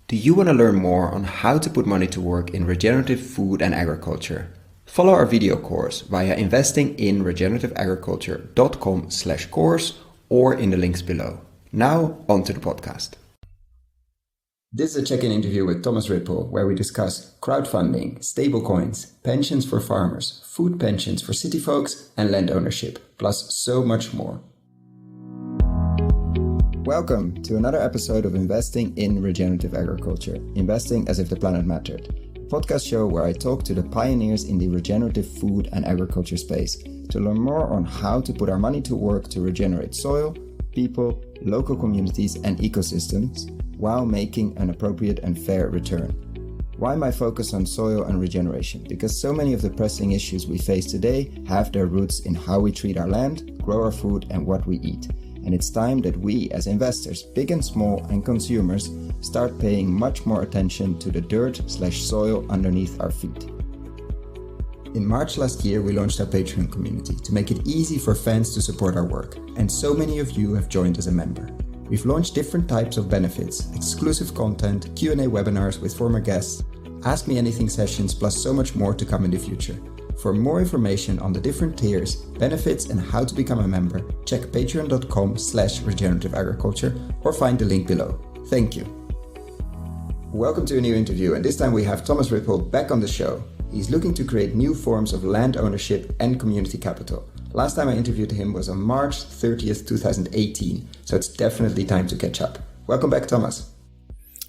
Do you want to learn more on how to put money to work in regenerative food and agriculture? Follow our video course via investinginregenerativeagriculture.com/course or in the links below. Now, on to the podcast. This is a check-in interview with Thomas Rippel, where we discuss crowdfunding, stablecoins, pensions for farmers, food pensions for city folks, and land ownership, plus so much more. Welcome to another episode of Investing in Regenerative Agriculture, investing as if the planet mattered, a podcast show where I talk to the pioneers in the regenerative food and agriculture space to learn more on how to put our money to work to regenerate soil, people, local communities, and ecosystems while making an appropriate and fair return. Why my focus on soil and regeneration? Because so many of the pressing issues we face today have their roots in how we treat our land, grow our food, and what we eat. And it's time that we, as investors, big and small, and consumers, start paying much more attention to the dirt/soil underneath our feet. In March last year, we launched our Patreon community to make it easy for fans to support our work, and so many of you have joined as a member. We've launched different types of benefits, exclusive content, Q&A webinars with former guests, Ask Me Anything sessions, plus so much more to come in the future. For more information on the different tiers, benefits, and how to become a member, check patreon.com/regenerativeagriculture or find the link below. Thank you. Welcome to a new interview, and this time we have Thomas Rippel back on the show. He's looking to create new forms of land ownership and community capital. Last time I interviewed him was on March 30th, 2018, so it's definitely time to catch up. Welcome back, Thomas.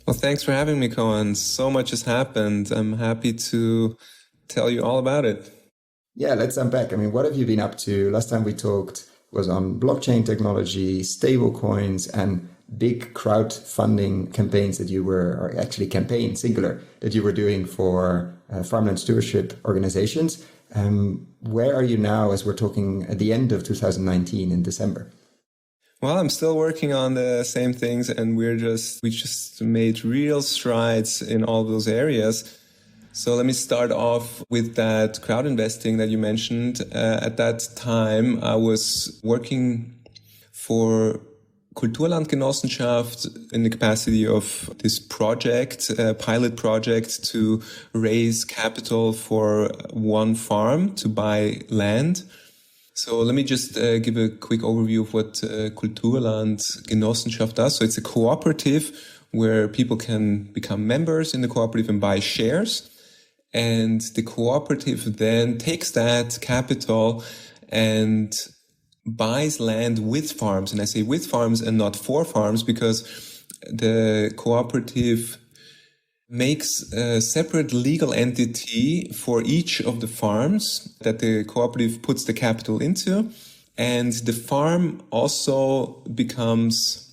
Well, thanks for having me, Koen. So much has happened. I'm happy to tell you all about it. Yeah, let's unpack. What have you been up to? Last time we talked was on blockchain technology, stable coins, and big crowdfunding campaigns that you were, or actually campaign, singular, that you were doing for farmland stewardship organizations. Where are you now as we're talking at the end of 2019 in December? Well, I'm still working on the same things, and we just made real strides in all those areas. So let me start off with that crowd investing that you mentioned. At that time, I was working for Kulturlandgenossenschaft in the capacity of this project, pilot project to raise capital for one farm to buy land. So let me just give a quick overview of what Kulturlandgenossenschaft does. So it's a cooperative where people can become members in the cooperative and buy shares. And the cooperative then takes that capital and buys land with farms. And I say with farms and not for farms because the cooperative makes a separate legal entity for each of the farms that the cooperative puts the capital into. And the farm also becomes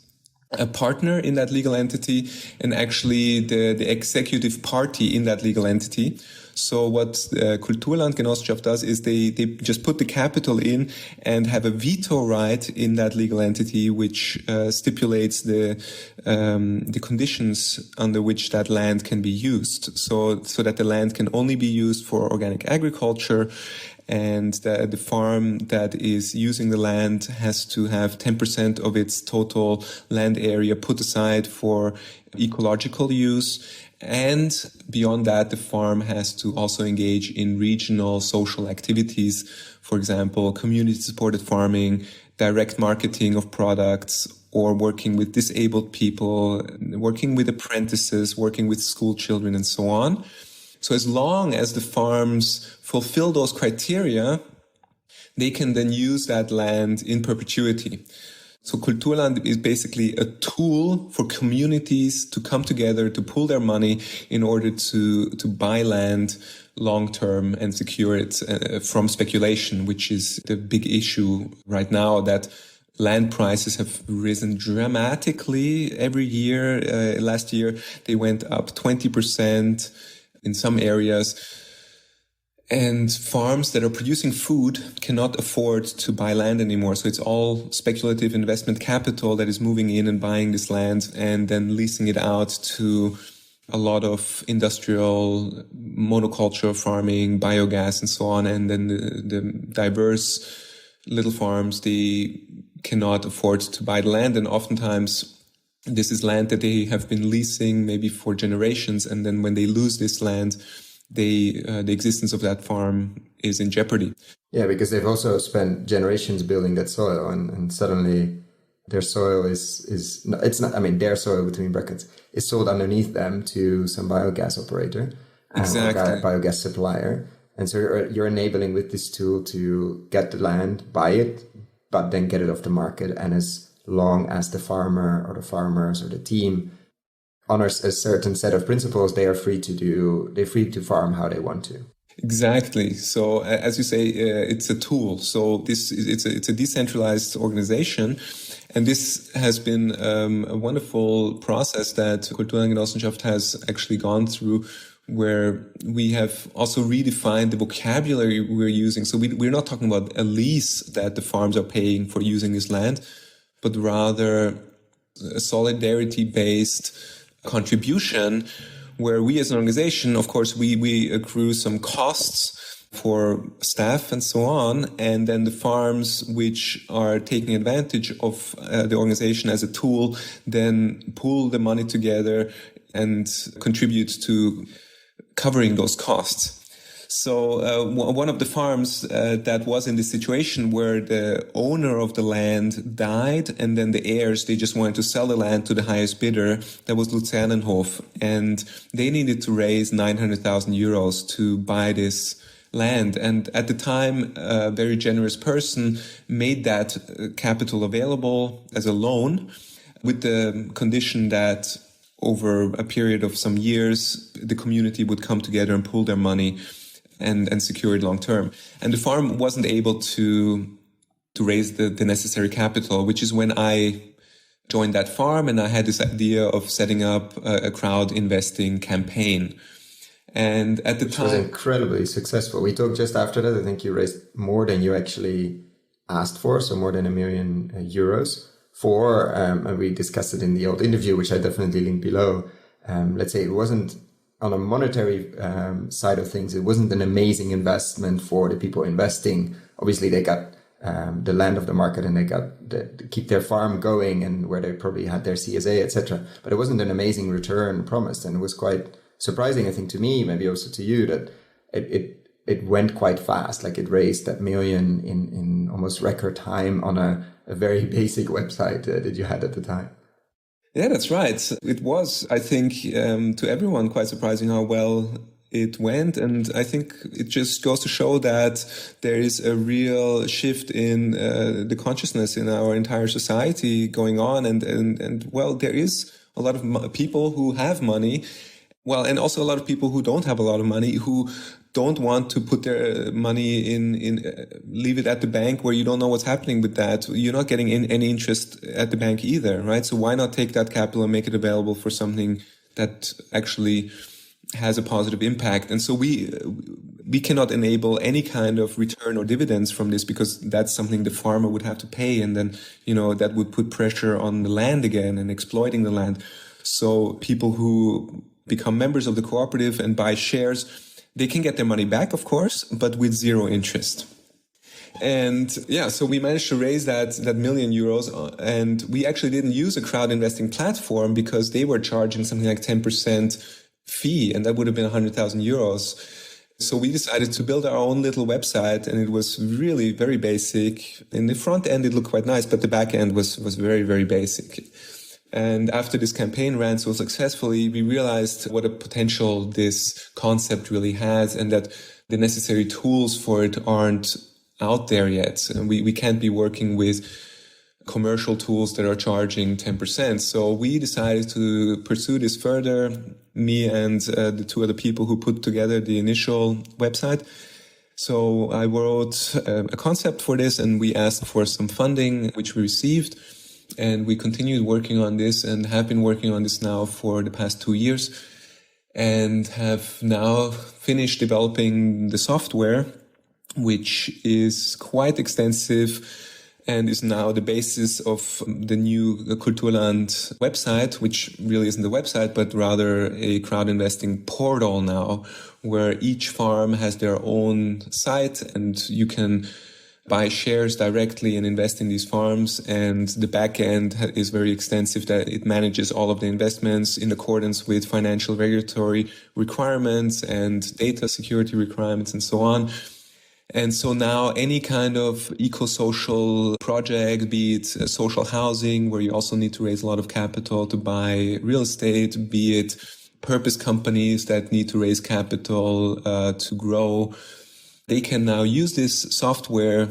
a partner in that legal entity and actually the executive party in that legal entity. So what Kulturlandgenossenschaft does is they just put the capital in and have a veto right in that legal entity, which stipulates the conditions under which that land can be used. So that the land can only be used for organic agriculture, and the farm that is using the land has to have 10% of its total land area put aside for ecological use. And beyond that, the farm has to also engage in regional social activities. For example, community-supported farming, direct marketing of products, or working with disabled people, working with apprentices, working with school children, and so on. So as long as the farms fulfill those criteria, they can then use that land in perpetuity. So Kulturland is basically a tool for communities to come together, to pool their money in order to buy land long-term and secure it from speculation, which is the big issue right now, that land prices have risen dramatically every year. Last year, they went up 20%. In some areas, and farms that are producing food cannot afford to buy land anymore. So it's all speculative investment capital that is moving in and buying this land and then leasing it out to a lot of industrial monoculture farming, biogas, and so on. And then the diverse little farms, they cannot afford to buy the land, and oftentimes this is land that they have been leasing maybe for generations. And then when they lose this land, the existence of that farm is in jeopardy. Yeah, because they've also spent generations building that soil, and suddenly their soil is it's not, I mean, their soil between brackets is sold underneath them to some biogas operator, exactly, or biogas supplier. And so you're enabling with this tool to get the land, buy it, but then get it off the market. And as long as the farmer or the farmers or the team honors a certain set of principles, they're free to farm how they want to. Exactly. So as you say, it's a tool. So it's a decentralized organization. And this has been a wonderful process that Kulturlandgenossenschaft has actually gone through, where we have also redefined the vocabulary we're using. So we're not talking about a lease that the farms are paying for using this land, but rather a solidarity-based contribution, where we as an organization, of course, we accrue some costs for staff and so on, and then the farms which are taking advantage of the organization as a tool then pool the money together and contribute to covering those costs. So one of the farms that was in this situation where the owner of the land died, and then the heirs, they just wanted to sell the land to the highest bidder, that was Luzernenhof, and they needed to raise 900,000 euros to buy this land. And at the time, a very generous person made that capital available as a loan, with the condition that over a period of some years, the community would come together and pool their money and secure it long term. And the farm wasn't able to raise the necessary capital, which is when I joined that farm, and I had this idea of setting up a crowd investing campaign. And at the time, was incredibly successful. We talked just after that. I think you raised more than you actually asked for, so more than €1 million for, and we discussed it in the old interview, which I definitely link below. Let's say it wasn't on a monetary side of things. It wasn't an amazing investment for the people investing. Obviously, they got the land of the market, and they got to keep their farm going, and where they probably had their CSA, etc. But it wasn't an amazing return promised, and it was quite surprising, I think, to me, maybe also to you, that it went quite fast. Like, it raised that $1 million in almost record time on a very basic website that you had at the time. Yeah, that's right. It was, I think, to everyone quite surprising how well it went. And I think it just goes to show that there is a real shift in the consciousness in our entire society going on. And well, there is a lot of people who have money. Well, and also a lot of people who don't have a lot of money, who don't want to put their money leave it at the bank, where you don't know what's happening with that. You're not getting any interest at the bank either, right? So why not take that capital and make it available for something that actually has a positive impact? And so we cannot enable any kind of return or dividends from this, because that's something the farmer would have to pay. And then, that would put pressure on the land again and exploiting the land. So people who become members of the cooperative and buy shares, they can get their money back, of course, but with zero interest. And yeah, so we managed to raise that €1 million, and we actually didn't use a crowd investing platform because they were charging something like 10% fee, and that would have been €100,000. So we decided to build our own little website, and it was really very basic. In the front end, it looked quite nice, but the back end was very, very basic. And after this campaign ran so successfully, we realized what a potential this concept really has, and that the necessary tools for it aren't out there yet. And we can't be working with commercial tools that are charging 10%. So we decided to pursue this further, me and the two other people who put together the initial website. So I wrote a concept for this, and we asked for some funding, which we received. And we continued working on this, and have been working on this now for the past 2 years, and have now finished developing the software, which is quite extensive and is now the basis of the new Kulturland website, which really isn't a website, but rather a crowd investing portal now, where each farm has their own site, and you can buy shares directly and invest in these farms. And the back end is very extensive, that it manages all of the investments in accordance with financial regulatory requirements and data security requirements and so on. And so now any kind of eco-social project, be it social housing, where you also need to raise a lot of capital to buy real estate, be it purpose companies that need to raise capital to grow, they can now use this software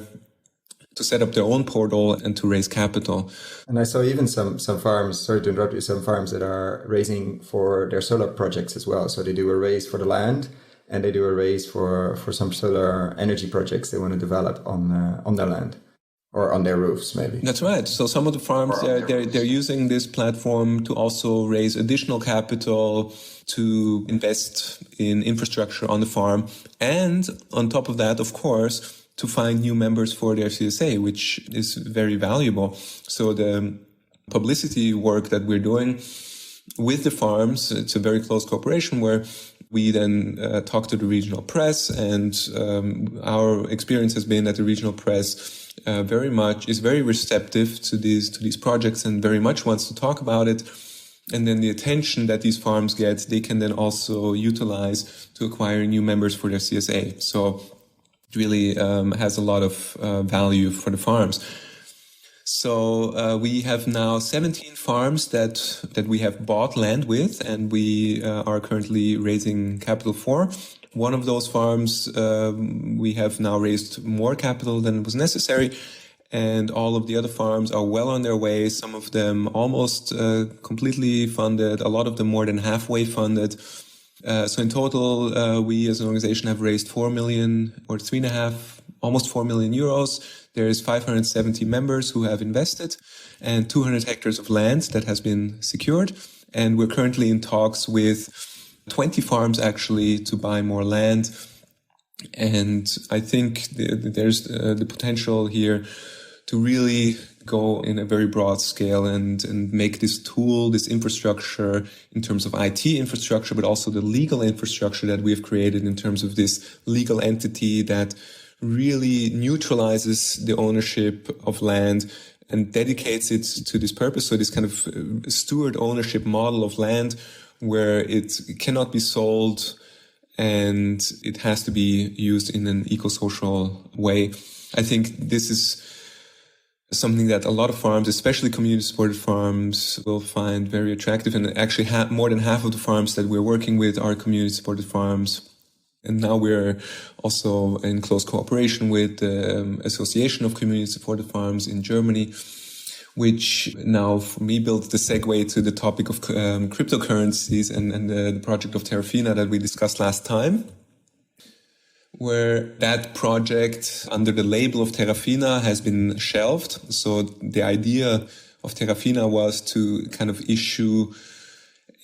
to set up their own portal and to raise capital. And I saw even some farms, sorry to interrupt you, some farms that are raising for their solar projects as well. So they do a raise for the land, and they do a raise for some solar energy projects they want to develop on their land or on their roofs, maybe. That's right. So some of the farms, they're using this platform to also raise additional capital to invest in infrastructure on the farm. And on top of that, of course, to find new members for their CSA, which is very valuable. So the publicity work that we're doing with the farms, it's a very close cooperation where we then talk to the regional press, and our experience has been that the regional press is very receptive to these projects and very much wants to talk about it. And then the attention that these farms get, they can then also utilize to acquire new members for their CSA. So it really has a lot of value for the farms. So we have now 17 farms that we have bought land with, and we are currently raising capital for. One of those farms, we have now raised more capital than was necessary, and all of the other farms are well on their way. Some of them almost completely funded, a lot of them more than halfway funded. So in total, we as an organization have raised 4 million or 3.5, almost 4 million euros. There is 570 members who have invested and 200 hectares of land that has been secured. And we're currently in talks with 20 farms actually to buy more land. And I think there's the potential here to really go in a very broad scale and make this tool, this infrastructure in terms of IT infrastructure, but also the legal infrastructure that we have created in terms of this legal entity that really neutralizes the ownership of land and dedicates it to this purpose. So this kind of steward ownership model of land where it cannot be sold and it has to be used in an eco-social way. I think this is something that a lot of farms, especially community-supported farms, will find very attractive. And actually more than half of the farms that we're working with are community-supported farms. And now we're also in close cooperation with the Association of Community-Supported Farms in Germany, which now for me builds the segue to the topic of cryptocurrencies and the project of Terrafina that we discussed last time, where that project under the label of Terrafina has been shelved. So the idea of Terrafina was to kind of issue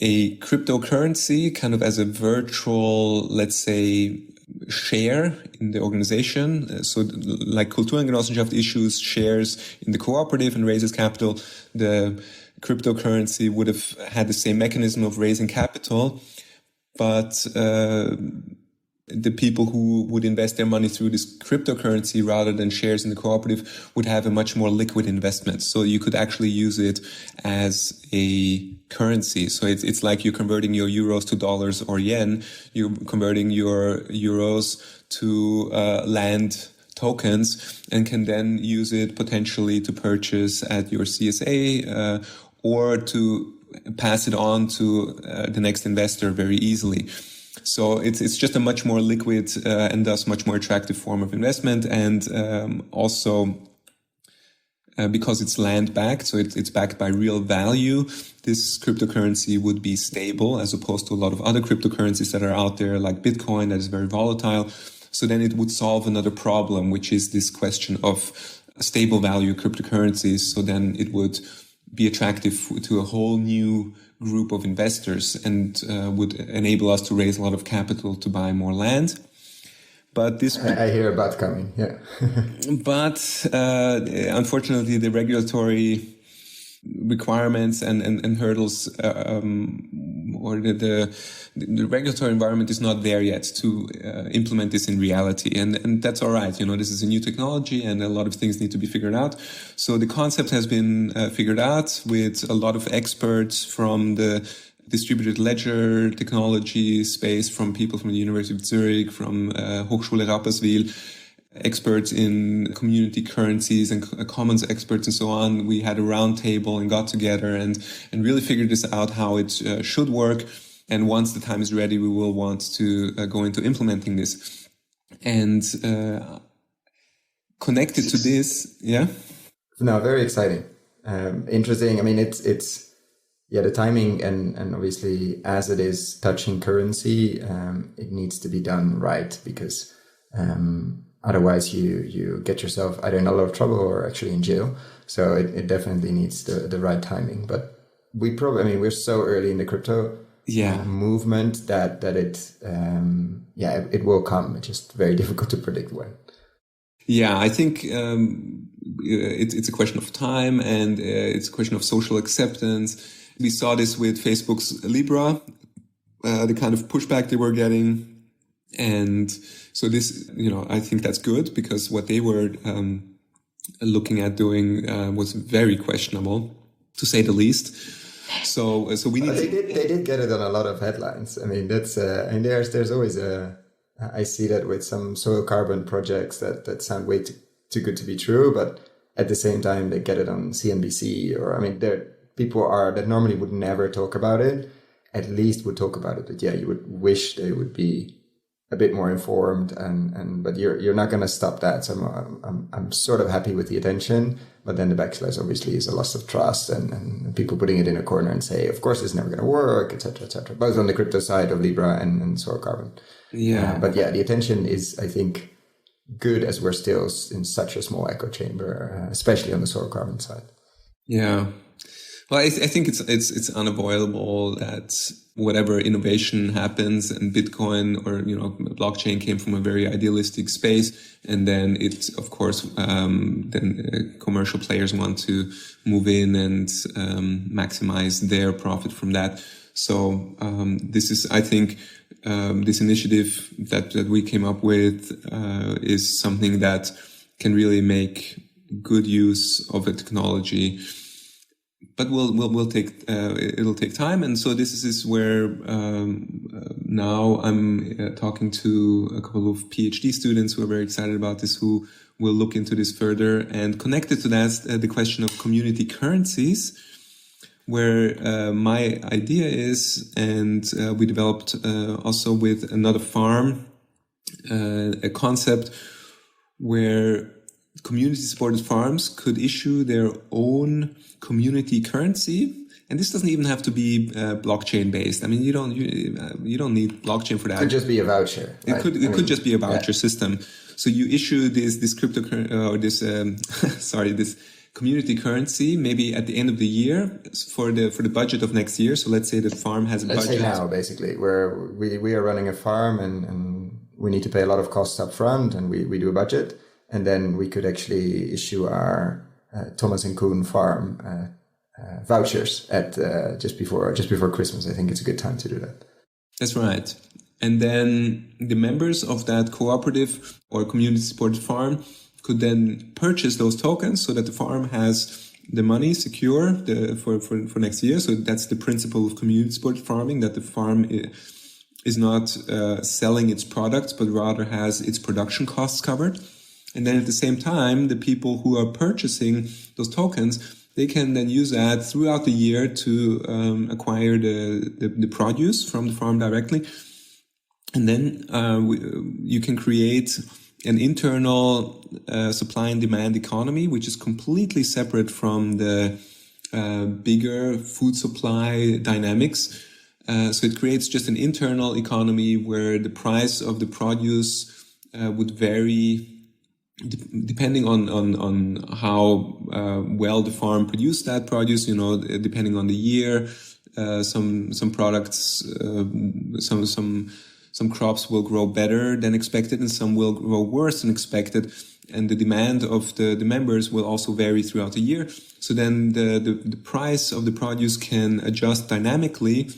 a cryptocurrency kind of as a virtual, let's say, share in the organization. So like Kulturengenossenschaft issues shares in the cooperative and raises capital, the cryptocurrency would have had the same mechanism of raising capital, but the people who would invest their money through this cryptocurrency rather than shares in the cooperative would have a much more liquid investment. So you could actually use it as a currency. So it's like you're converting your euros to dollars or yen. You're converting your euros to land tokens and can then use it potentially to purchase at your CSA or to pass it on to the next investor very easily. So it's just a much more liquid and thus much more attractive form of investment, and also because it's land backed, so it's backed by real value. This cryptocurrency would be stable as opposed to a lot of other cryptocurrencies that are out there, like Bitcoin, that is very volatile. So then it would solve another problem, which is this question of stable value cryptocurrencies. So then it would be attractive to a whole new group of investors and would enable us to raise a lot of capital to buy more land. But this, I hear about coming, yeah. But unfortunately, the regulatory requirements and hurdles or the regulatory environment is not there yet to implement this in reality. And that's all right. This is a new technology and a lot of things need to be figured out. So the concept has been figured out with a lot of experts from the distributed ledger technology space, from people from the University of Zurich, from Hochschule Rapperswil, experts in community currencies and commons experts and so on. We had a round table and got together and really figured this out, how it should work. And once the time is ready, we will want to go into implementing this. And connected to this, yeah? No, very exciting. Interesting. I mean, it's the timing and obviously as it is touching currency, it needs to be done right, because otherwise you get yourself either in a lot of trouble or actually in jail. So it definitely needs the right timing. But we're so early in the crypto movement that it will come. It's just very difficult to predict when. Yeah, I think it's a question of time, and it's a question of social acceptance. We saw this with Facebook's Libra, the kind of pushback they were getting. And so this, I think that's good, because what they were looking at doing was very questionable, to say the least. So we need. They did get it on a lot of headlines. I mean, that's and there's always I see that with some soil carbon projects that sound way too good to be true, but at the same time they get it on CNBC, or there people that normally would never talk about it, at least would talk about it. But yeah, you would wish they would be a bit more informed, but you're not going to stop that. So I'm sort of happy with the attention, but then the backslash obviously is a loss of trust and people putting it in a corner and say, of course it's never going to work, etc., both on the crypto side of Libra and soil carbon. Yeah. But yeah, the attention is, I think, good, as we're still in such a small echo chamber, especially on the soil carbon side. Yeah. Well, I think it's unavoidable that whatever innovation happens, and Bitcoin or blockchain came from a very idealistic space, and then it, of course, commercial players want to move in and maximize their profit from that. So this is, I think, this initiative that we came up with is something that can really make good use of the technology. But it'll take time, and so this is where now I'm talking to a couple of PhD students who are very excited about this, who will look into this further. And connected to that, the question of community currencies, where my idea is, and we developed also with another farm, a concept where community-supported farms could issue their own community currency, and this doesn't even have to be blockchain-based. I mean, you don't need blockchain for that. It could just be a voucher. It could just be a voucher system. So you issue this crypto or this community currency maybe at the end of the year for the budget of next year. So let's say the farm has a budget. Let's say now, basically, where we are running a farm and we need to pay a lot of costs up front, and we do a budget. And then we could actually issue our Thomas and Koen farm vouchers at just before Christmas. I think it's a good time to do that. That's right. And then the members of that cooperative or community-supported farm could then purchase those tokens, so that the farm has the money secure for next year. So that's the principle of community-supported farming, that the farm is not selling its products, but rather has its production costs covered. And then at the same time, the people who are purchasing those tokens, they can then use that throughout the year to acquire the produce from the farm directly. And then you can create an internal supply and demand economy, which is completely separate from the bigger food supply dynamics. So it creates just an internal economy where the price of the produce would vary depending on how well the farm produced that produce, depending on the year. Some products, some crops will grow better than expected, and some will grow worse than expected. And the demand of the members will also vary throughout the year. So then the price of the produce can adjust dynamically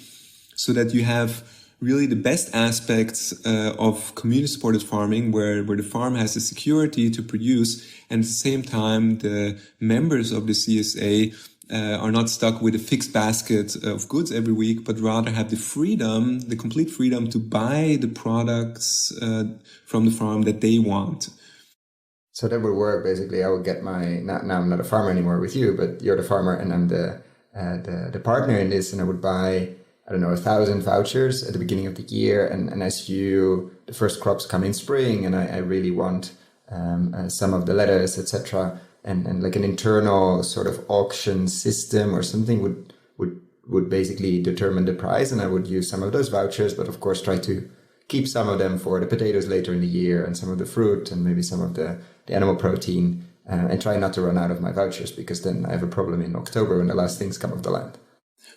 so that you have really the best aspects of community-supported farming, where the farm has the security to produce, and at the same time, the members of the CSA are not stuck with a fixed basket of goods every week, but rather have the complete freedom to buy the products from the farm that they want. So that would work, basically. I would get now I'm not a farmer anymore with you, but you're the farmer and I'm the partner in this, and I would buy, 1,000 vouchers at the beginning of the year. And as the first crops come in spring, and I really want some of the lettuce, etc., and like an internal sort of auction system or something would basically determine the price, and I would use some of those vouchers, but of course try to keep some of them for the potatoes later in the year, and some of the fruit, and maybe some of the animal protein, and try not to run out of my vouchers, because then I have a problem in October when the last things come off the land.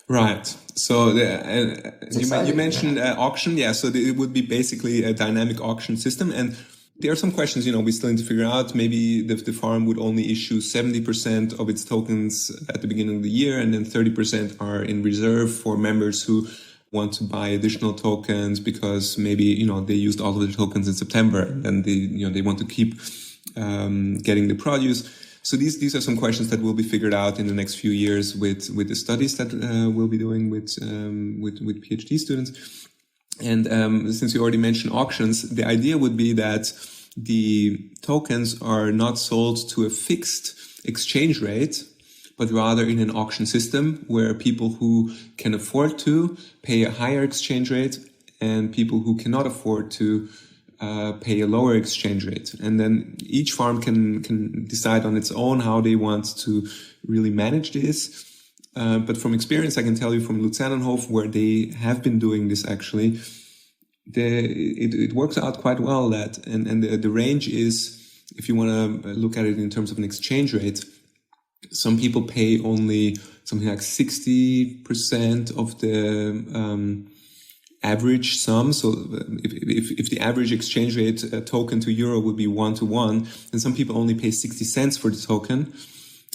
Right. So you mentioned auction. Yeah. So it would be basically a dynamic auction system. And there are some questions, we still need to figure out. Maybe the farm would only issue 70% of its tokens at the beginning of the year, and then 30% are in reserve for members who want to buy additional tokens because maybe, they used all of the tokens in September, and they want to keep getting the produce. So these are some questions that will be figured out in the next few years with the studies that we'll be doing with PhD students. And since you already mentioned auctions, the idea would be that the tokens are not sold to a fixed exchange rate, but rather in an auction system where people who can afford to pay a higher exchange rate, and people who cannot afford to pay a lower exchange rate. And then each farm can decide on its own how they want to really manage this. But from experience, I can tell you from Luzernenhof, where they have been doing this actually, it works out quite well. And the range is, if you want to look at it in terms of an exchange rate, some people pay only something like 60% of the average sum. So if the average exchange rate token to euro would be 1-to-1, then some people only pay 60 cents for the token.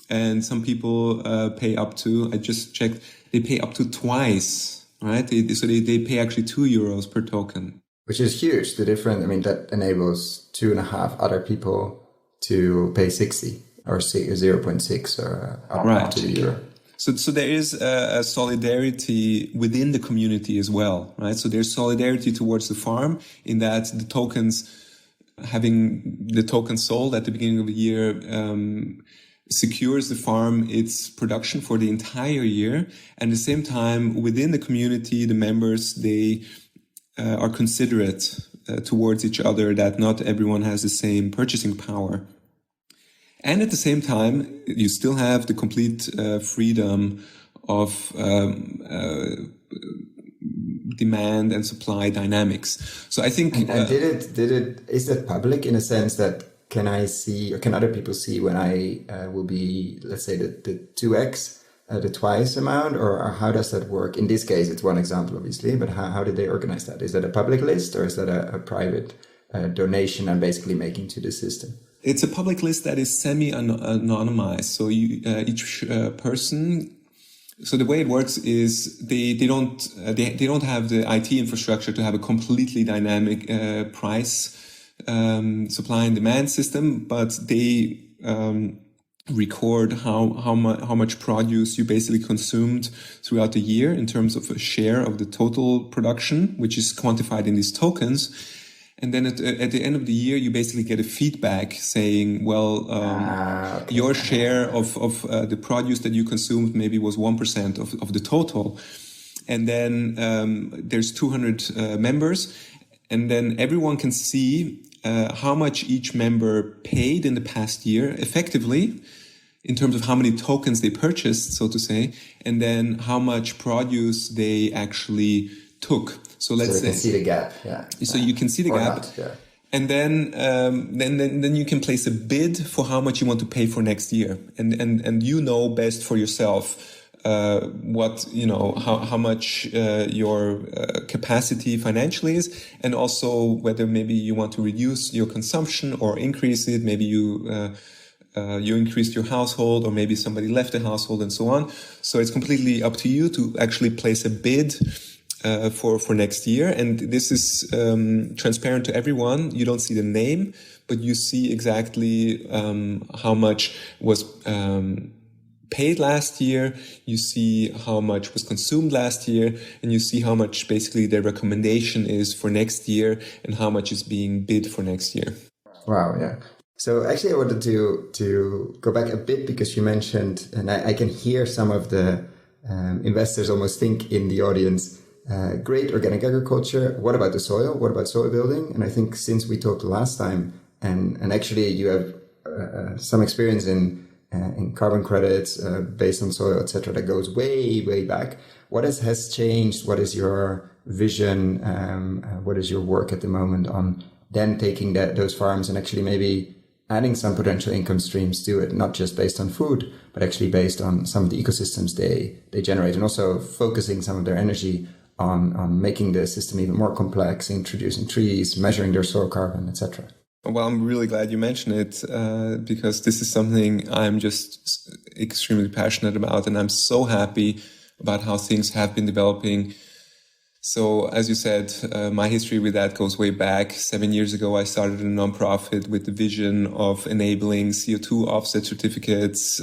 And some people pay up to, I just checked, they pay up to twice, right? So they pay actually 2 euros per token. Which is huge. The difference, that enables 2.5 other people to pay 60 or 0.6 or up to the euro. So there is a solidarity within the community as well, right? So there's solidarity towards the farm in that having the tokens sold at the beginning of the year secures the farm its production for the entire year. And at the same time, within the community, the members, they are considerate towards each other, that not everyone has the same purchasing power. And at the same time, you still have the complete freedom of demand and supply dynamics. So I think... And is that public in a sense that can I see, or can other people see when I will be, let's say, the 2x, the twice amount, or how does that work? In this case, it's one example, obviously, but how did they organize that? Is that a public list, or is that a private donation I'm basically making to the system? It's a public list that is semi-anonymized. So each person. So the way it works is they don't have the IT infrastructure to have a completely dynamic price supply and demand system, but they record how much produce you basically consumed throughout the year in terms of a share of the total production, which is quantified in these tokens. And then at the end of the year, you basically get a feedback saying, well, your share of the produce that you consumed maybe was 1% of the total. And then there's 200 members. And then everyone can see how much each member paid in the past year effectively in terms of how many tokens they purchased, so to say, and then how much produce they actually took. So let's say you can see the gap, yeah. So you can see the gap, not, yeah. And then you can place a bid for how much you want to pay for next year, and you know best for yourself what how much your capacity financially is, and also whether maybe you want to reduce your consumption or increase it. Maybe you increased your household, or maybe somebody left the household, and so on. So it's completely up to you to actually place a bid for next year. And this is transparent to everyone. You don't see the name, but you see exactly how much was paid last year. You see how much was consumed last year, and you see how much basically the recommendation is for next year and how much is being bid for next year. Wow, yeah. So actually I wanted to go back a bit because you mentioned, and I can hear some of the investors almost think in the audience, great organic agriculture. What about the soil? What about soil building? And I think since we talked last time, and actually you have some experience in carbon credits based on soil, etc., that goes way back. What has changed? What is your vision? What is your work at the moment on then taking those farms and actually maybe adding some potential income streams to it, not just based on food, but actually based on some of the ecosystems they generate, and also focusing some of their energy on making the system even more complex, introducing trees, measuring their soil carbon, etc. Well, I'm really glad you mentioned it because this is something I'm just extremely passionate about, and I'm so happy about how things have been developing. So, as you said, my history with that goes way back. 7 years ago, I started a nonprofit with the vision of enabling CO2 offset certificates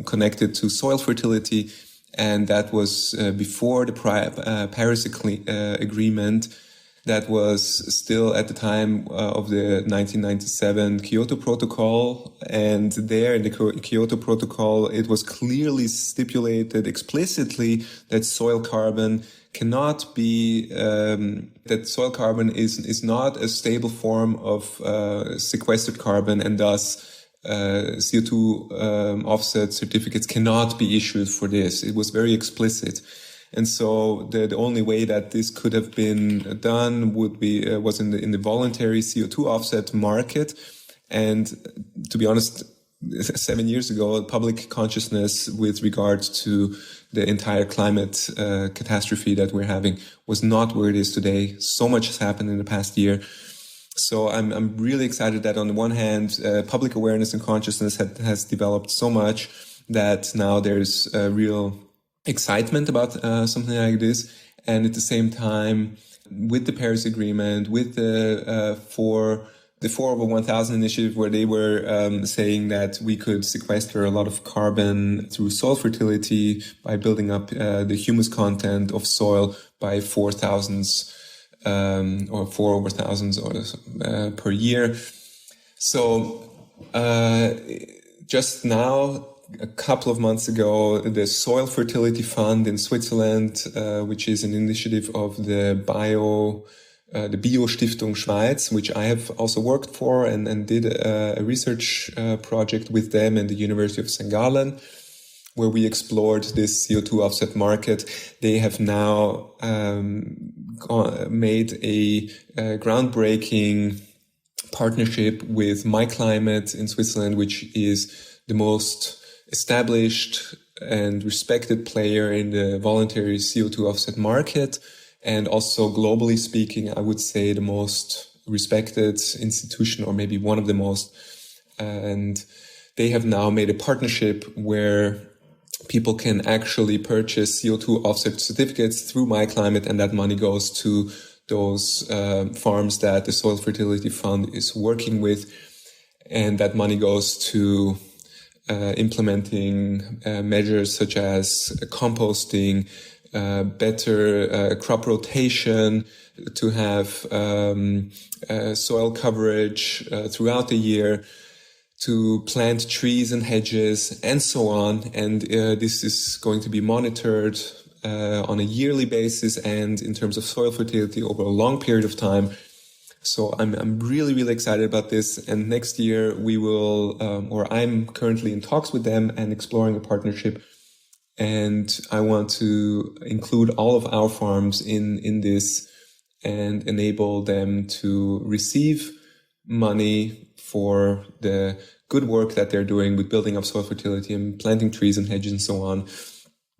connected to soil fertility, and that was before the Paris Agreement. That was still at the time of the 1997 Kyoto Protocol. And there in the Kyoto Protocol, it was clearly stipulated explicitly that soil carbon cannot be, that soil carbon is not a stable form of sequestered carbon, and thus CO2 offset certificates cannot be issued for this. It was very explicit. And so the only way that this could have been done was in the voluntary CO2 offset market. And to be honest, 7 years ago, public consciousness with regards to the entire climate catastrophe that we're having was not where it is today. So much has happened in the past year. So I'm really excited that on the one hand, public awareness and consciousness has developed so much that now there's a real excitement about something like this. And at the same time, with the Paris Agreement, with the 4 over 1,000 initiative, where they were saying that we could sequester a lot of carbon through soil fertility by building up the humus content of soil by 4,000s or 4 over thousands per year. So just now, a couple of months ago, the Soil Fertility Fund in Switzerland, which is an initiative of the Bio Stiftung Schweiz, which I have also worked for and did a research project with them and the University of St. Gallen, where we explored this CO2 offset market. They have now made a groundbreaking partnership with MyClimate in Switzerland, which is the most established and respected player in the voluntary CO2 offset market. And also globally speaking, I would say the most respected institution, or maybe one of the most. And they have now made a partnership where people can actually purchase CO2 offset certificates through MyClimate, and that money goes to those farms that the Soil Fertility Fund is working with. And that money goes to implementing measures such as composting, better crop rotation, to have soil coverage throughout the year, to plant trees and hedges, and so on. And this is going to be monitored on a yearly basis and in terms of soil fertility over a long period of time. So I'm really, really excited about this. And next year we will, or I'm currently in talks with them and exploring a partnership. And I want to include all of our farms in this and enable them to receive money for the good work that they're doing with building up soil fertility and planting trees and hedges and so on.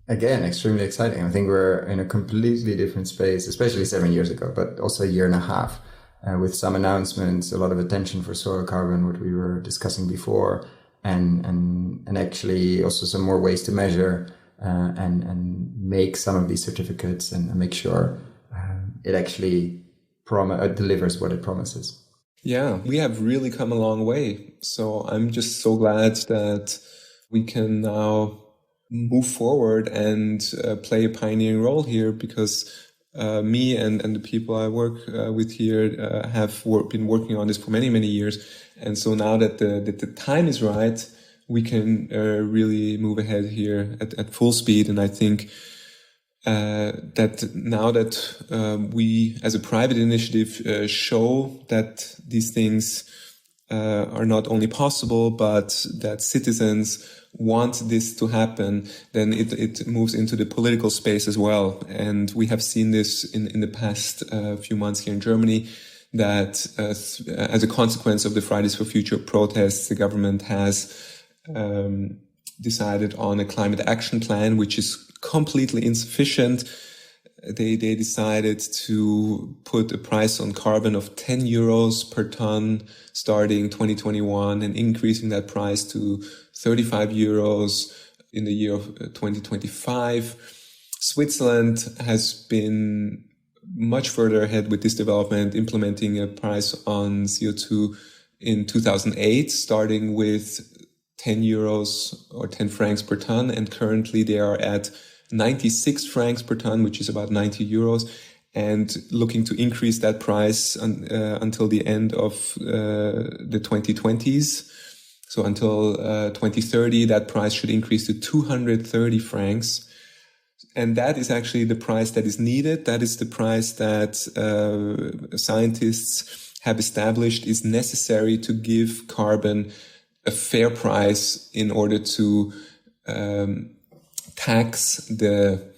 Again, extremely exciting. I think we're in a completely different space, especially 7 years ago, but also a year and a half. With some announcements, a lot of attention for soil carbon, what we were discussing before, and actually also some more ways to measure and make some of these certificates and make sure it actually delivers what it promises. Yeah, we have really come a long way. So I'm just so glad that we can now move forward and play a pioneering role here, because me and the people I work with here have been working on this for many, many years. And so now that the time is right, we can really move ahead here at full speed. And I think that now that we as a private initiative show that these things are not only possible, but that citizens want this to happen, then it moves into the political space as well. And we have seen this in the past few months here in Germany, that as a consequence of the Fridays for Future protests, the government has decided on a climate action plan, which is completely insufficient. They decided to put a price on carbon of 10 euros per ton starting 2021 and increasing that price to 35 euros in the year of 2025. Switzerland has been much further ahead with this development, implementing a price on CO2 in 2008, starting with 10 euros or 10 francs per ton. And currently they are at 96 francs per ton, which is about 90 euros, and looking to increase that price until the end of the 2020s. So until 2030, that price should increase to 230 francs. And that is actually the price that is needed. That is the price that scientists have established is necessary to give carbon a fair price in order to tax the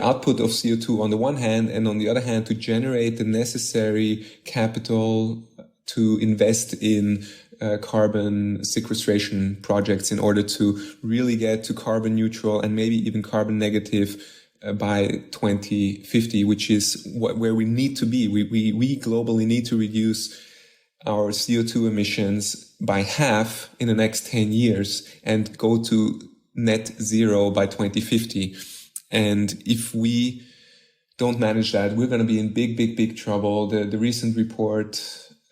output of CO2 on the one hand, and on the other hand, to generate the necessary capital to invest in carbon sequestration projects in order to really get to carbon neutral and maybe even carbon negative by 2050, which is where we need to be. We globally need to reduce our CO2 emissions by half in the next 10 years and go to net zero by 2050. And if we don't manage that, we're going to be in big trouble. The recent report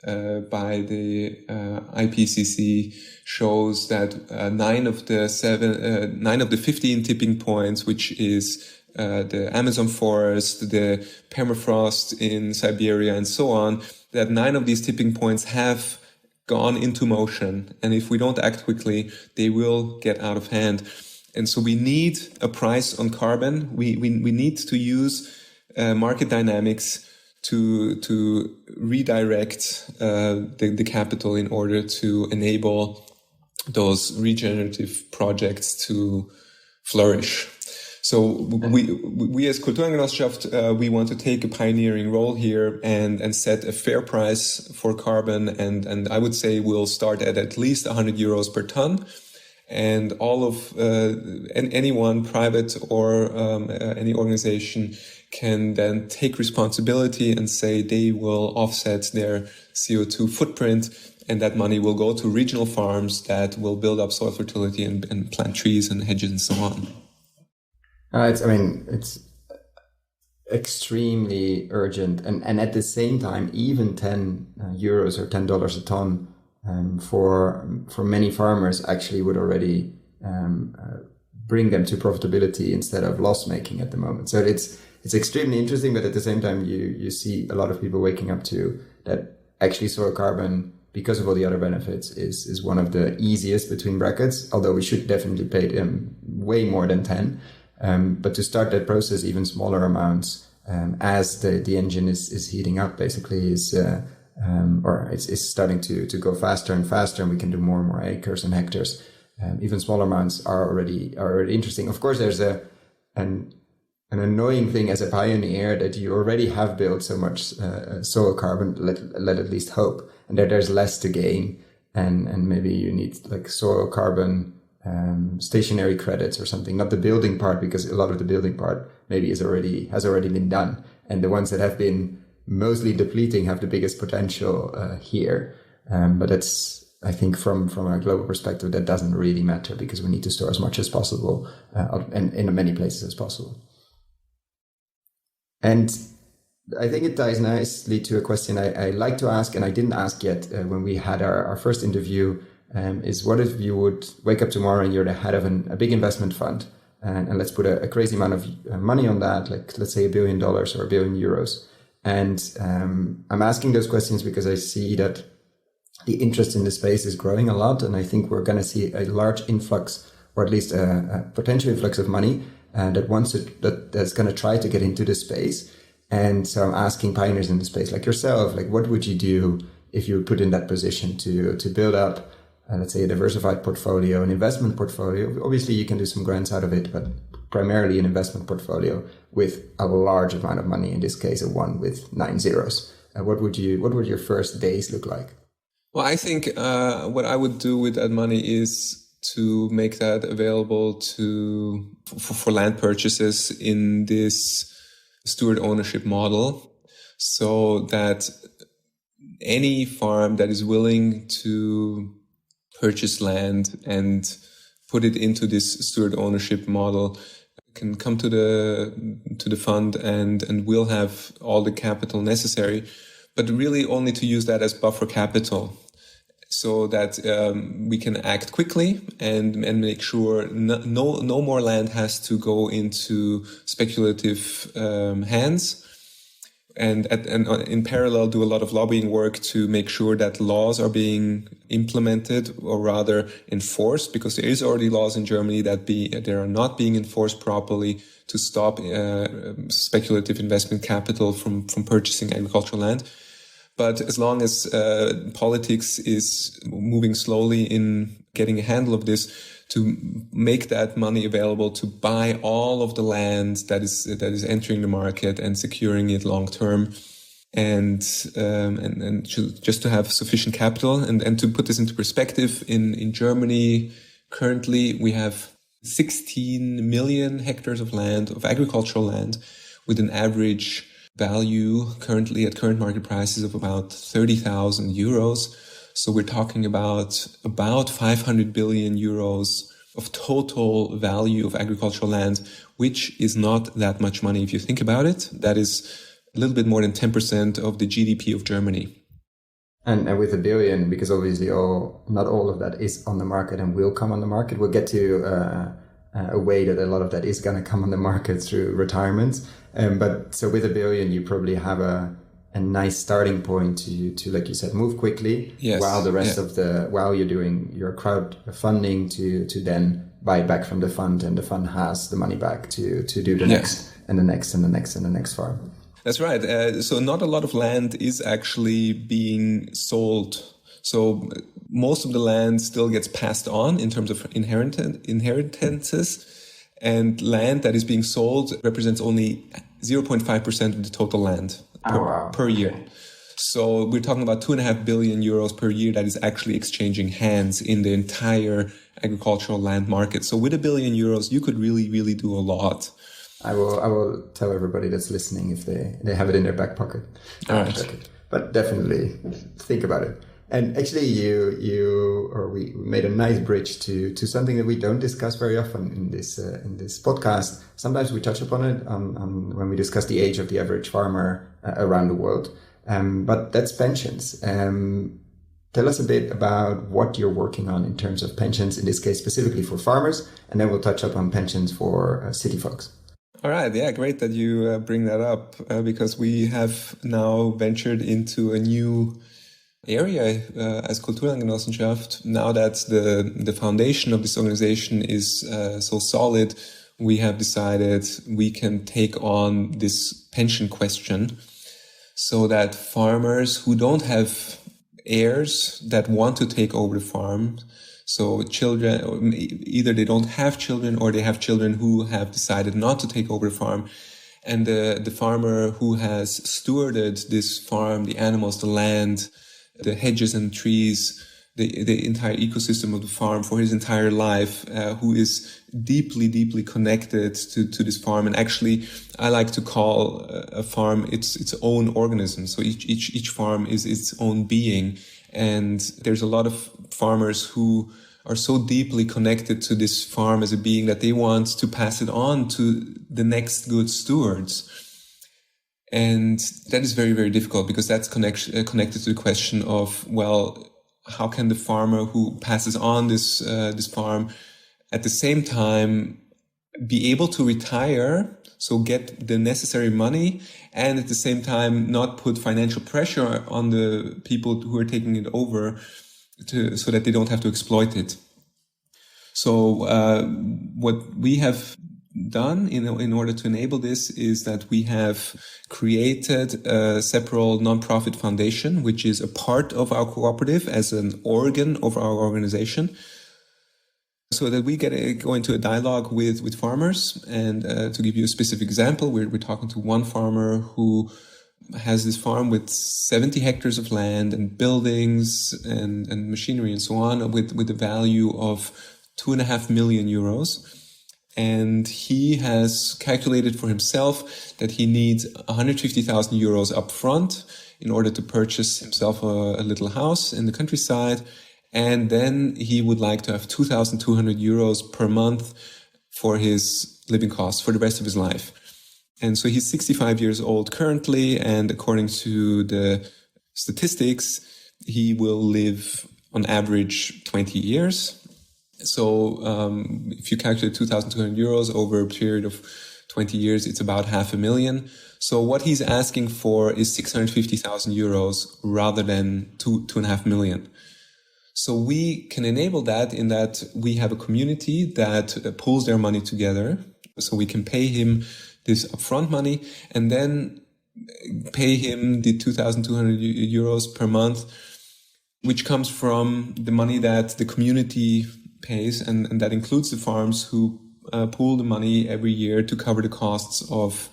by the IPCC shows that 9 of the 15 tipping points, which is the Amazon forest, the permafrost in Siberia, and so on, that 9 of these tipping points have gone into motion. And if we don't act quickly, they will get out of hand. And so we need a price on carbon. We need to use market dynamics to redirect the capital in order to enable those regenerative projects to flourish. So we as Kulturgenossenschaft, we want to take a pioneering role here and set a fair price for carbon. And I would say we'll start at least 100 euros per ton. And all of anyone, private or any organization, can then take responsibility and say they will offset their CO2 footprint, and that money will go to regional farms that will build up soil fertility and plant trees and hedges and so on. It's extremely urgent, and at the same time, even 10 euros or $10 a ton for many farmers actually would already bring them to profitability instead of loss making at the moment. So it's extremely interesting, but at the same time, you see a lot of people waking up to that actually soil carbon, because of all the other benefits, is one of the easiest between brackets, although we should definitely pay them way more than 10. But to start that process, even smaller amounts, as the engine is heating up, basically is it's starting to go faster and faster, and we can do more and more acres and hectares. Even smaller amounts are already interesting. Of course, there's an annoying thing as a pioneer that you already have built so much soil carbon. Let at least hope, and there's less to gain, and maybe you need like soil carbon stationary credits or something. Not the building part, because a lot of the building part maybe has already been done, and the ones that have been mostly depleting have the biggest potential here. But that's, I think, from a global perspective, that doesn't really matter, because we need to store as much as possible and in as many places as possible. And I think it ties nicely to a question I like to ask, and I didn't ask yet when we had our first interview, is what if you would wake up tomorrow and you're the head of a big investment fund, and let's put a crazy amount of money on that, like let's say $1 billion or €1 billion. And I'm asking those questions because I see that the interest in the space is growing a lot, and I think we're going to see a large influx, or at least a potential influx of money that's going to try to get into the space. And so I'm asking pioneers in the space like yourself, like what would you do if you were put in that position to build up, let's say, a diversified portfolio, an investment portfolio? Obviously, you can do some grants out of it, but primarily an investment portfolio with a large amount of money. In this case, a one with 9 zeros. What would your first days look like? Well, I think what I would do with that money is to make that available for land purchases in this steward ownership model, so that any farm that is willing to purchase land and put it into this steward ownership model can come to the fund and will have all the capital necessary, but really only to use that as buffer capital, so that we can act quickly and make sure no more land has to go into speculative hands, and in parallel do a lot of lobbying work to make sure that laws are being implemented, or rather enforced, because there is already laws in Germany that they are not being enforced properly to stop speculative investment capital from purchasing agricultural land. But as long as politics is moving slowly in getting a handle of this, to make that money available to buy all of the land that is entering the market and securing it long term, and just to have sufficient capital. And to put this into perspective, in Germany currently we have 16 million hectares of land, of agricultural land, with an average value currently at current market prices of about 30,000 euros. So we're talking about 500 billion euros of total value of agricultural land, which is not that much money if you think about it. That is a little bit more than 10% of the GDP of Germany. And with $1 billion, because obviously not all of that is on the market and will come on the market. We'll get to a way that a lot of that is going to come on the market through retirements. But so with $1 billion, you probably have a nice starting point to, like you said, move quickly. Yes. While the rest while you're doing your crowdfunding to then buy back from the fund, and the fund has the money back to do the next and the next and the next and the next farm. That's right. So not a lot of land is actually being sold. So most of the land still gets passed on in terms of inheritances, and land that is being sold represents only 0.5% of the total land per year. So we're talking about 2.5 billion euros per year that is actually exchanging hands in the entire agricultural land market. So with €1 billion, you could really, really do a lot. I will tell everybody that's listening if they have it in their back pocket. All right. But definitely think about it. And actually, we made a nice bridge to something that we don't discuss very often in this podcast. Sometimes we touch upon it on when we discuss the age of the average farmer around the world. But that's pensions. Tell us a bit about what you're working on in terms of pensions, in this case specifically for farmers, and then we'll touch up on pensions for city folks. All right. Yeah, great that you bring that up because we have now ventured into a new area as Kulturlandgenossenschaft. Now that the foundation of this organization is so solid, we have decided we can take on this pension question, so that farmers who don't have heirs that want to take over the farm, so children, either they don't have children or they have children who have decided not to take over the farm, and the farmer who has stewarded this farm, the animals, the land, the hedges and trees, the entire ecosystem of the farm for his entire life, who is deeply, deeply connected to this farm. And actually, I like to call a farm its own organism. So each farm is its own being. And there's a lot of farmers who are so deeply connected to this farm as a being that they want to pass it on to the next good stewards. And that is very, very difficult because that's connected to the question of, well, how can the farmer who passes on this farm at the same time be able to retire, so get the necessary money, and at the same time not put financial pressure on the people who are taking it over so that they don't have to exploit it. So what we have done in order to enable this is that we have created a separate nonprofit foundation, which is a part of our cooperative as an organ of our organization, so that we go into a dialogue with farmers. And to give you a specific example, we're talking to one farmer who has this farm with 70 hectares of land and buildings and machinery and so on, with a value of 2.5 million euros. And he has calculated for himself that he needs 150,000 euros up front in order to purchase himself a little house in the countryside. And then he would like to have 2,200 euros per month for his living costs for the rest of his life. And so he's 65 years old currently. And according to the statistics, he will live on average 20 years. So if you calculate 2,200 euros over a period of 20 years, it's about 500,000. So what he's asking for is 650,000 euros rather than 2.5 million. So we can enable that in that we have a community that pulls their money together. So we can pay him this upfront money and then pay him the 2,200 euros per month, which comes from the money that the community pays, and that includes the farms who pool the money every year to cover the costs of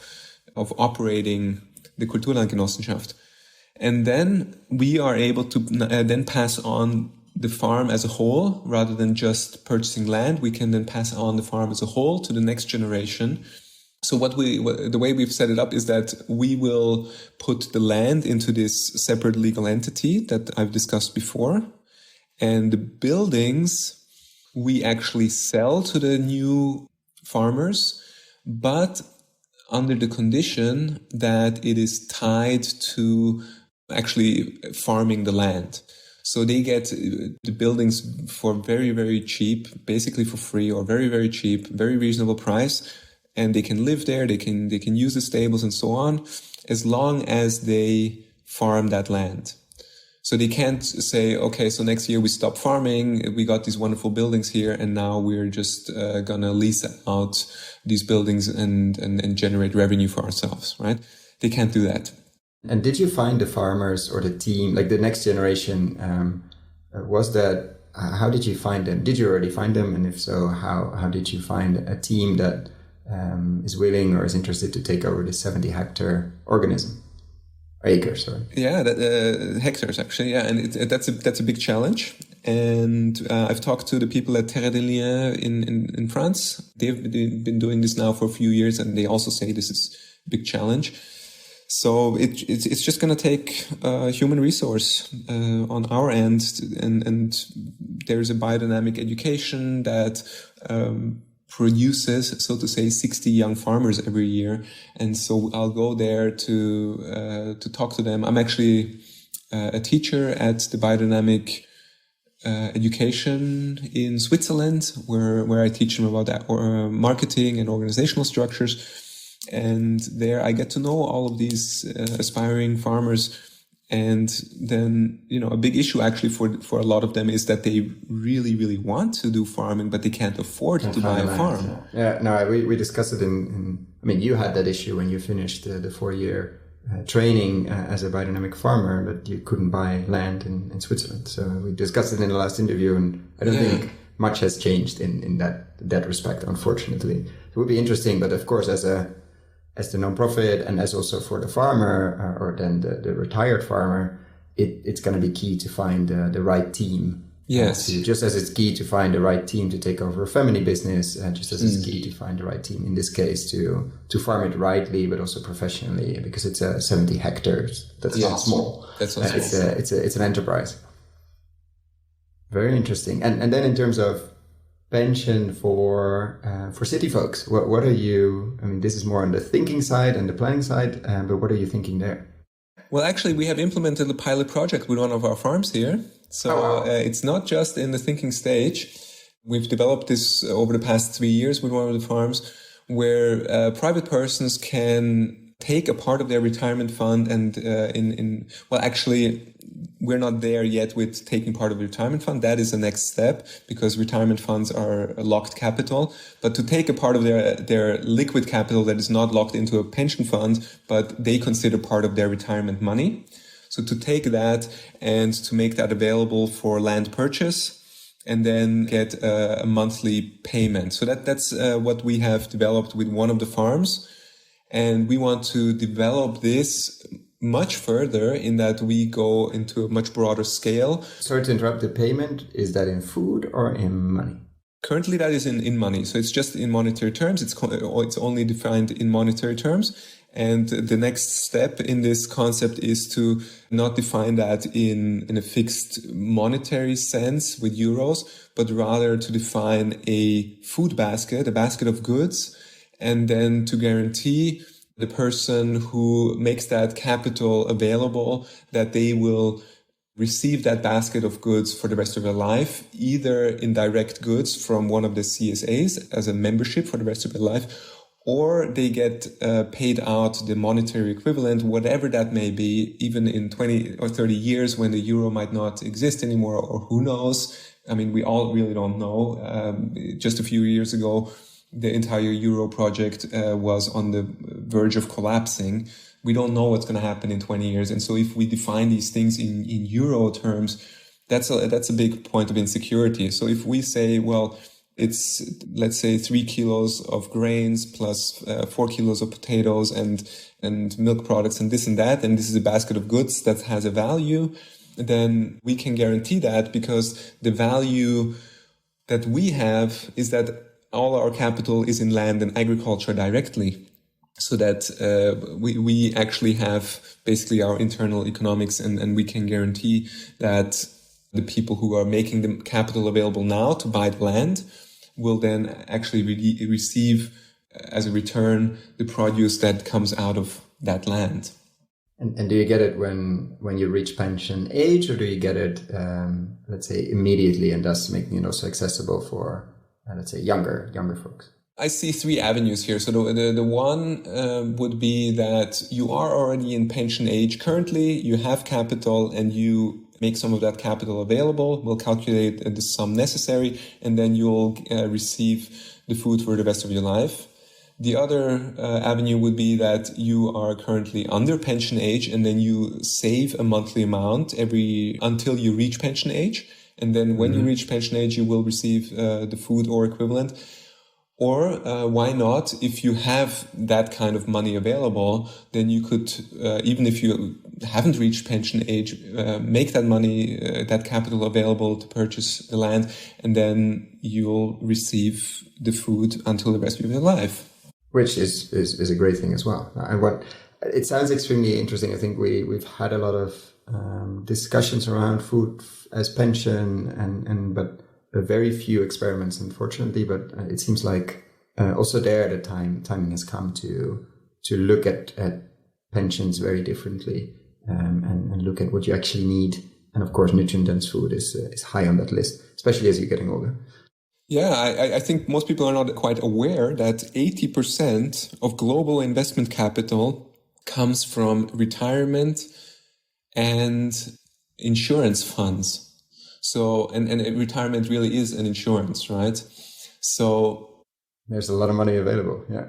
operating the Kulturlandgenossenschaft. And then we are able to then pass on the farm as a whole, rather than just purchasing land. We can then pass on the farm as a whole to the next generation. So the way we've set it up is that we will put the land into this separate legal entity that I've discussed before, and the buildings we actually sell to the new farmers, but under the condition that it is tied to actually farming the land. So they get the buildings for very, very cheap, basically for free or very, very cheap, very reasonable price. And they can live there, they can use the stables and so on, as long as they farm that land. So they can't say, okay, so next year we stop farming, we got these wonderful buildings here, and now we're just gonna lease out these buildings and generate revenue for ourselves, right? They can't do that. And did you find the farmers or the team, like the next generation, how did you find them? Did you already find them? And if so, how did you find a team that is willing or is interested to take over this 70-hectare organism? Acres, sorry. Yeah, hectares actually. Yeah, and that's a big challenge. And I've talked to the people at Terre des Liens in France. They've been doing this now for a few years, and they also say this is a big challenge. So it's just going to take human resource on our end, and there's a biodynamic education that produces, so to say, 60 young farmers every year. And so I'll go there to talk to them. I'm actually a teacher at the biodynamic education in Switzerland, where I teach them about marketing and organizational structures. And there I get to know all of these aspiring farmers. And then, a big issue actually for a lot of them is that they really, really want to do farming, but they can't afford to buy a farm. Yeah, no, we discussed it you had that issue when you finished the 4-year training as a biodynamic farmer, that you couldn't buy land in Switzerland. So we discussed it in the last interview, and I don't think much has changed in that respect, unfortunately. It would be interesting, but of course, as the nonprofit and as also for the farmer or then the retired farmer, it's going to be key to find the right team. Yes. Just as it's key to find the right team to take over a family business, just as it's key to find the right team in this case to farm it rightly, but also professionally, because it's 70 hectares. That's not small. That's not small. It's an enterprise. Very interesting. And then in terms of pension for city folks? What are you? I mean, this is more on the thinking side and the planning side, but what are you thinking there? Well, actually, we have implemented a pilot project with one of our farms here. So it's not just in the thinking stage. We've developed this over the past 3 years with one of the farms where private persons can take a part of their retirement fund and actually, we're not there yet with taking part of the retirement fund. That is the next step because retirement funds are locked capital. But to take a part of their liquid capital that is not locked into a pension fund, but they consider part of their retirement money. So to take that and to make that available for land purchase and then get a monthly payment. So that's what we have developed with one of the farms. And we want to develop this much further in that we go into a much broader scale. Sorry to interrupt, the payment, is that in food or in money? Currently that is in money. So it's just in monetary terms. It's only defined in monetary terms. And the next step in this concept is to not define that in a fixed monetary sense with euros, but rather to define a food basket, a basket of goods, and then to guarantee the person who makes that capital available that they will receive that basket of goods for the rest of their life, either in direct goods from one of the CSAs as a membership for the rest of their life, or they get paid out the monetary equivalent, whatever that may be, even in 20 or 30 years when the euro might not exist anymore, or who knows. I mean, we all really don't know. Just a few years ago, the entire euro project was on the verge of collapsing. We don't know what's going to happen in 20 years. And so if we define these things in euro terms, that's a big point of insecurity. So if we say, well, it's, let's say, 3 kilos of grains plus 4 kilos of potatoes and milk products and this and that, and this is a basket of goods that has a value, then we can guarantee that because the value that we have is that all our capital is in land and agriculture directly, so that we actually have basically our internal economics and we can guarantee that the people who are making the capital available now to buy the land will then actually receive as a return the produce that comes out of that land. And do you get it when you reach pension age, or do you get it, let's say, immediately, and thus making it also accessible for let's say younger folks? I see 3 avenues here. So the one would be that you are already in pension age currently, you have capital and you make some of that capital available, we'll calculate the sum necessary, and then you'll receive the food for the rest of your life. The other avenue would be that you are currently under pension age and then you save a monthly amount until you reach pension age. And then when you reach pension age, you will receive the food or equivalent. Or why not, if you have that kind of money available, then you could, even if you haven't reached pension age, make that money, that capital available to purchase the land, and then you'll receive the food until the rest of your life. Which is a great thing as well. And it sounds extremely interesting. I think we've had a lot of discussions around food as pension but very few experiments, unfortunately. But it seems like also there the timing has come to look at pensions very differently and look at what you actually need. And of course, nutrient-dense food is high on that list, especially as you're getting older. Yeah, I think most people are not quite aware that 80% of global investment capital comes from retirement and insurance funds. So, and retirement really is an insurance, right? So there's a lot of money available. Yeah.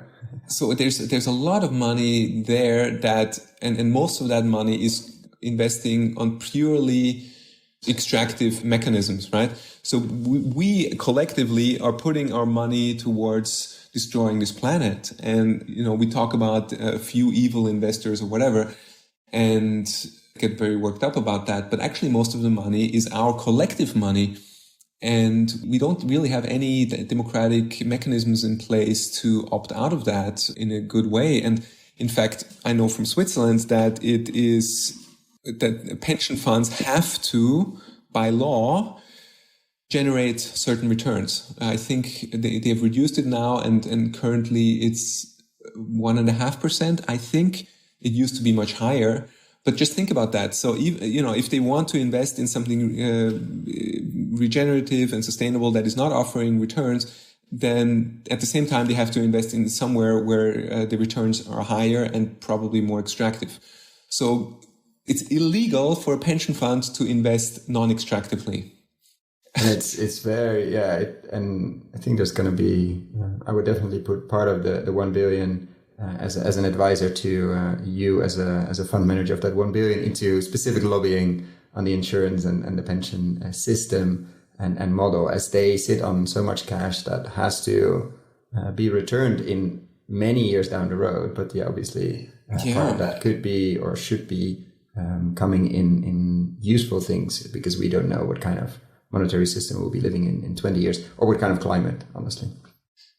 So there's a lot of money there and most of that money is investing on purely extractive mechanisms, right? So we collectively are putting our money towards destroying this planet. And, we talk about a few evil investors or whatever and get very worked up about that. But actually most of the money is our collective money. And we don't really have any democratic mechanisms in place to opt out of that in a good way. And in fact, I know from Switzerland that that pension funds have to, by law, generate certain returns. I think they've reduced it now, and currently it's 1.5%. I think it used to be much higher. But just think about that. So, if they want to invest in something regenerative and sustainable that is not offering returns, then at the same time they have to invest in somewhere where the returns are higher and probably more extractive. So it's illegal for a pension fund to invest non-extractively. And it's very, and I think there's going to be, I would definitely put part of the 1 billion as an advisor to you as a fund manager of that 1 billion into specific lobbying on the insurance and the pension system and model, as they sit on so much cash that has to be returned in many years down the road. But obviously part of that could be or should be coming in useful things, because we don't know what kind of monetary system we'll be living in 20 years, or what kind of climate, honestly.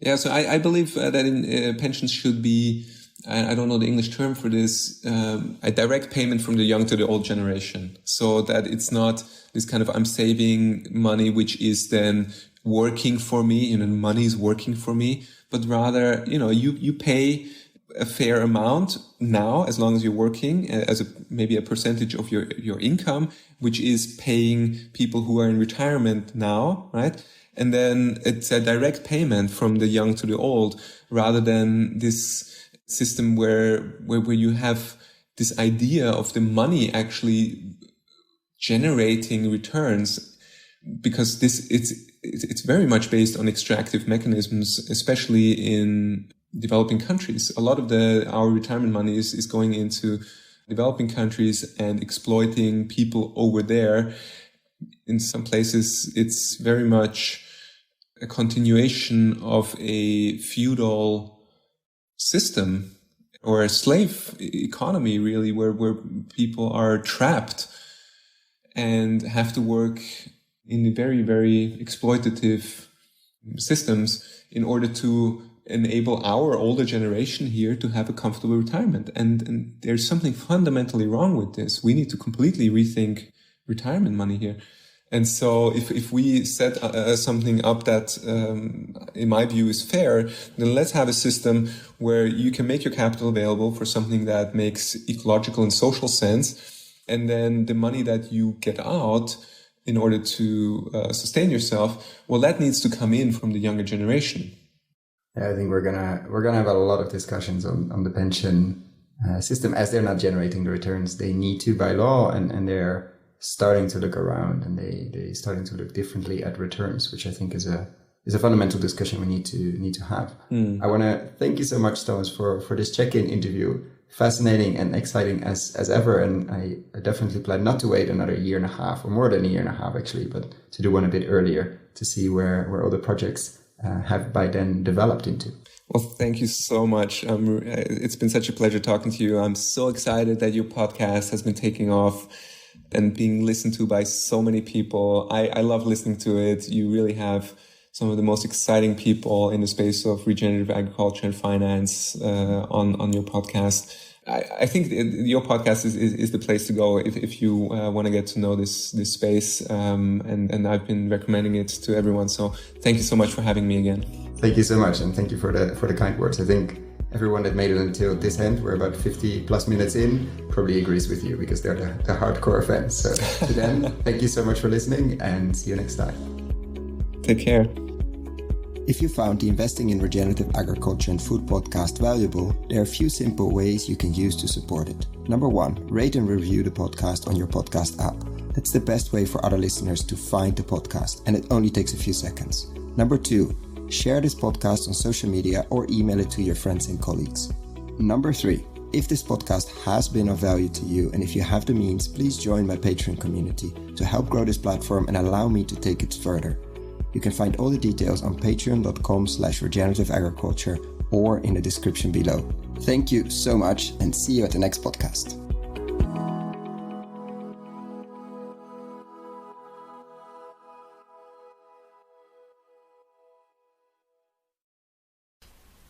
Yeah, so I believe that in pensions should be, I don't know the English term for this, a direct payment from the young to the old generation. So that it's not this kind of I'm saving money, which is then working for me, money is working for me, but rather, you pay a fair amount now, as long as you're working, as maybe a percentage of your income, which is paying people who are in retirement now, right? And then it's a direct payment from the young to the old, rather than this system where you have this idea of the money actually generating returns, because it's very much based on extractive mechanisms, especially in developing countries. A lot of our retirement money is going into developing countries and exploiting people over there. In some places, it's very much a continuation of a feudal system or a slave economy, really, where people are trapped and have to work in very, very exploitative systems in order to enable our older generation here to have a comfortable retirement. And there's something fundamentally wrong with this. We need to completely rethink retirement money here. And so if we set something up that, in my view, is fair, then let's have a system where you can make your capital available for something that makes ecological and social sense. And then the money that you get out in order to sustain yourself, well, that needs to come in from the younger generation. Yeah, I think we're gonna have a lot of discussions on the pension system, as they're not generating the returns they need to by law, and they're starting to look around, and they starting to look differently at returns, which I think is a fundamental discussion we need to have. I want to thank you so much, Thomas, for this check-in interview. Fascinating and exciting as ever, and I definitely plan not to wait another year and a half, or more than a year and a half actually, but to do one a bit earlier, to see where all the projects have by then developed into. Well, thank you so much. It's been such a pleasure talking to you. I'm so excited that your podcast has been taking off and being listened to by so many people. I love listening to it. You really have some of the most exciting people in the space of regenerative agriculture and finance on your podcast. I think your podcast is the place to go if you want to get to know this space. And I've been recommending it to everyone. So thank you so much for having me again. Thank you so much, and thank you for the kind words. I think everyone that made it until this end, we're about 50 plus minutes in, probably agrees with you, because they're the hardcore fans. So to them, thank you so much for listening, and see you next time. Take care. If you found the Investing in Regenerative Agriculture and Food podcast valuable, there are a few simple ways you can use to support it. Number 1, rate and review the podcast on your podcast app. That's the best way for other listeners to find the podcast, and it only takes a few seconds. Number 2, share this podcast on social media or email it to your friends and colleagues. Number 3, if this podcast has been of value to you, and if you have the means, please join my Patreon community to help grow this platform and allow me to take it further. You can find all the details on patreon.com/regenerativeagriculture or in the description below. Thank you so much, and see you at the next podcast.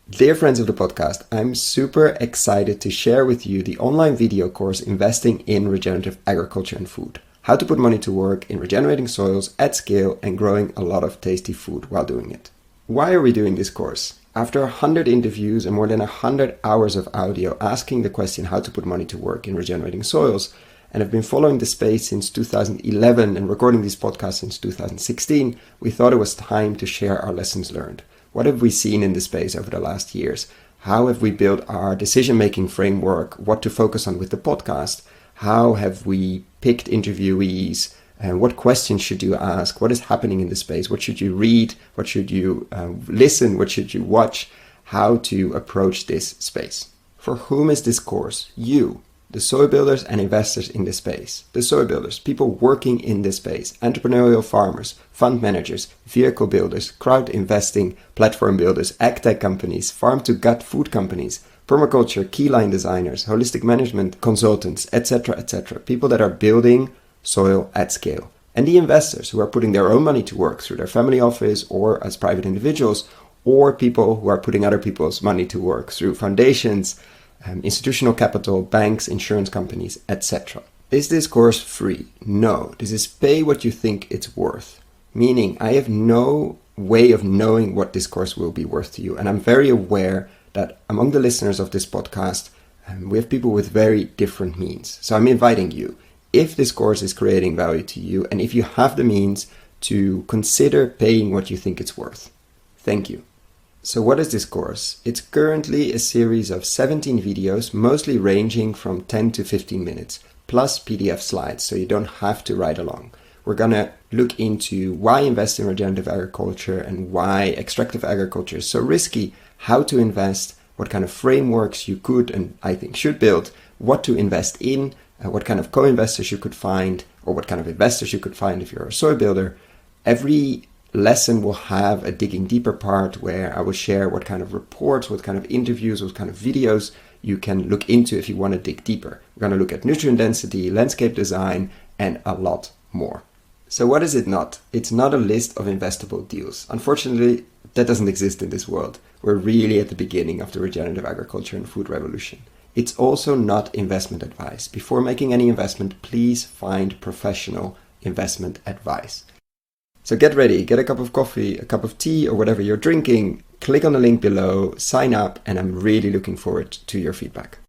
Dear friends of the podcast, I'm super excited to share with you the online video course Investing in Regenerative Agriculture and Food. how to put money to work in regenerating soils at scale and growing a lot of tasty food while doing it. Why are we doing this course? After 100 interviews and more than 100 hours of audio asking the question how to put money to work in regenerating soils, and have been following the space since 2011 and recording these podcasts since 2016, we thought it was time to share our lessons learned. What have we seen in the space over the last years? How have we built our decision-making framework? What to focus on with the podcast? How have we picked interviewees? And what questions should you ask? What is happening in the space? What should you read? What should you listen? What should you watch? How to approach this space? For whom is this course? You, the soil builders and investors in this space. The soil builders, people working in this space, entrepreneurial farmers, fund managers, vehicle builders, crowd investing, platform builders, agtech companies, farm-to-gut food companies, permaculture, key line designers, holistic management consultants, etc., etc. People that are building soil at scale. And the investors who are putting their own money to work through their family office or as private individuals, or people who are putting other people's money to work through foundations, institutional capital, banks, insurance companies, etc. Is this course free? No. This is pay what you think it's worth. Meaning, I have no way of knowing what this course will be worth to you. And I'm very aware that among the listeners of this podcast, we have people with very different means. So I'm inviting you, if this course is creating value to you, and if you have the means, to consider paying what you think it's worth. Thank you. So what is this course? It's currently a series of 17 videos, mostly ranging from 10 to 15 minutes, plus PDF slides, so you don't have to ride along. We're going to look into why invest in regenerative agriculture and why extractive agriculture is so risky, how to invest, what kind of frameworks you could and I think should build, what to invest in, what kind of co-investors you could find, or what kind of investors you could find if you're a soil builder. Every lesson will have a digging deeper part where I will share what kind of reports, what kind of interviews, what kind of videos you can look into if you want to dig deeper. We're going to look at nutrient density, landscape design, and a lot more. So what is it not? It's not a list of investable deals. Unfortunately, that doesn't exist in this world. We're really at the beginning of the regenerative agriculture and food revolution. It's also not investment advice. Before making any investment, please find professional investment advice. So get ready, get a cup of coffee, a cup of tea, or whatever you're drinking, click on the link below, sign up, and I'm really looking forward to your feedback.